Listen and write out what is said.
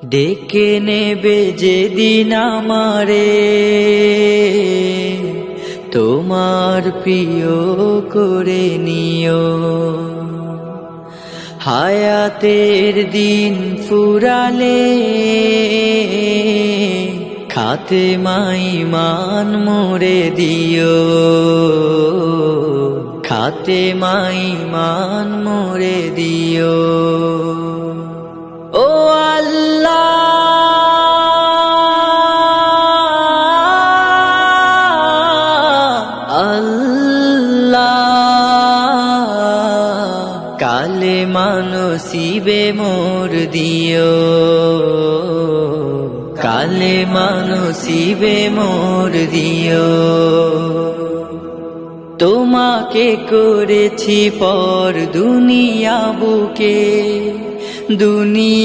ডেকে নেবে যেদিন আমারে তোমার প্রিয় করে নিও। হায়াতের দিন ফুরালে খাতেমায় ঈমান মোরে দিও, খাতেমায় ঈমান মোরে দিও। ও আল্লাহ, আল্লাহ, কালেমা নসিবে মোর দিও, কালেমা নসিবে মোর দিও। তোমাকে করেছি পর দুনিয়া বুকে, দুনিয়া